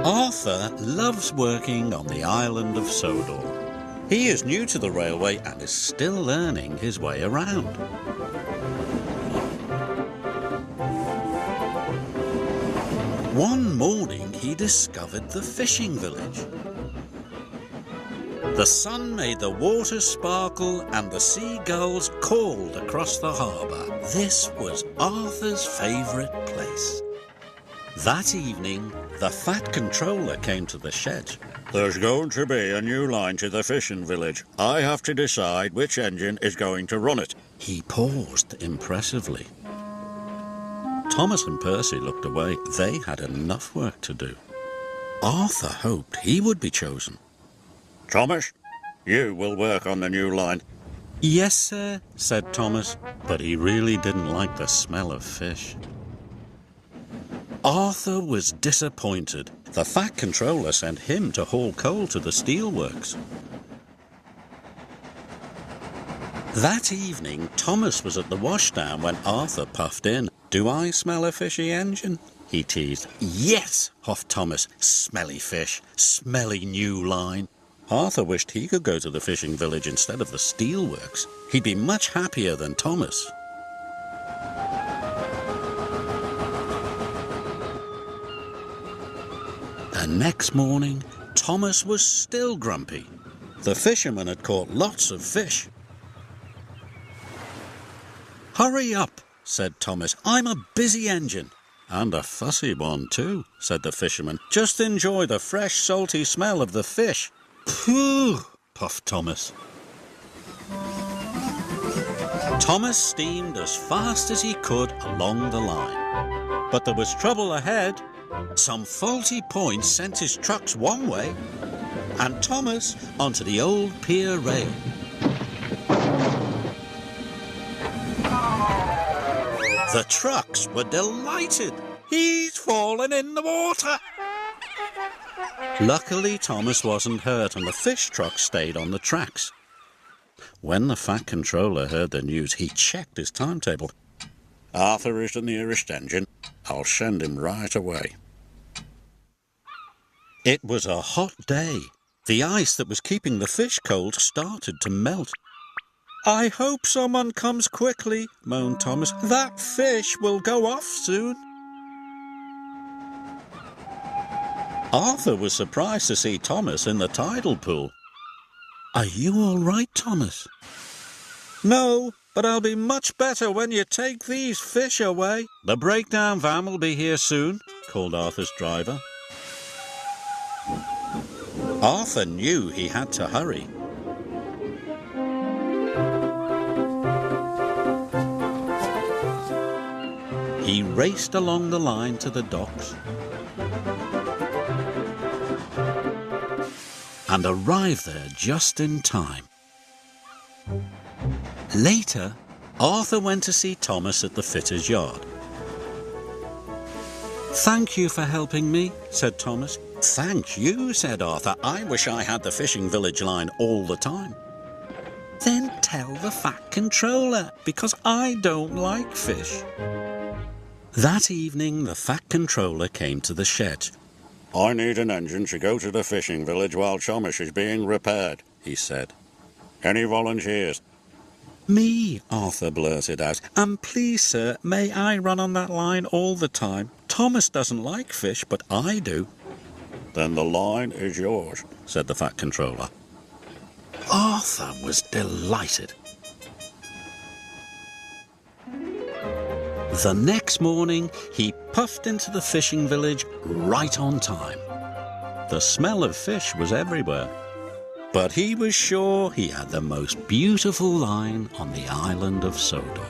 Arthur loves working on the island of Sodor. He is new to the railway and is still learning his way around. One morning he discovered the fishing village. The sun made the water sparkle and the seagulls called across the harbour. This was Arthur's favourite place. That evening, the fat controller came to the shed. There's going to be a new line to the fishing village. I have to decide which engine is going to run it. He paused impressively. Thomas and Percy looked away. They had enough work to do. Arthur hoped he would be chosen. Thomas, you will work on the new line. Yes, sir, said Thomas, but he really didn't like the smell of fish. Arthur was disappointed. The fat controller sent him to haul coal to the steelworks. That evening, Thomas was at the washdown when Arthur puffed in. "Do I smell a fishy engine?" he teased. "Yes," huffed Thomas. "Smelly fish, smelly new line." Arthur wished he could go to the fishing village instead of the steelworks. He'd be much happier than Thomas. The next morning, Thomas was still grumpy. The fisherman had caught lots of fish. "Hurry up," said Thomas. "I'm a busy engine." "And a fussy one too," said the fisherman. "Just enjoy the fresh, salty smell of the fish." "Phew," puffed Thomas. Thomas steamed as fast as he could along the line. But there was trouble ahead. Some faulty points sent his trucks one way, and Thomas onto the old pier rail. The trucks were delighted. "He's fallen in the water." Luckily, Thomas wasn't hurt and the fish truck stayed on the tracks. When the fat controller heard the news, he checked his timetable. Arthur is the nearest engine. I'll send him right away. It was a hot day. The ice that was keeping the fish cold started to melt. "I hope someone comes quickly," moaned Thomas. "That fish will go off soon." Arthur was surprised to see Thomas in the tidal pool. "Are you all right, Thomas?" "No, but I'll be much better when you take these fish away." "The breakdown van will be here soon," called Arthur's driver. Arthur knew he had to hurry. He raced along the line to the docks and arrived there just in time. Later, Arthur went to see Thomas at the fitter's yard. "Thank you for helping me," said Thomas. "Thank you," said Arthur. "I wish I had the fishing village line all the time." "Then tell the fat controller, because I don't like fish." That evening, the fat controller came to the shed. I need an engine to go to the fishing village while Thomas is being repaired, he said. Any volunteers? "Me," Arthur blurted out. "And please, sir, may I run on that line all the time? Thomas doesn't like fish, but I do." "Then the line is yours," said the fat controller. Arthur was delighted. The next morning, he puffed into the fishing village right on time. The smell of fish was everywhere, but he was sure he had the most beautiful line on the island of Sodor.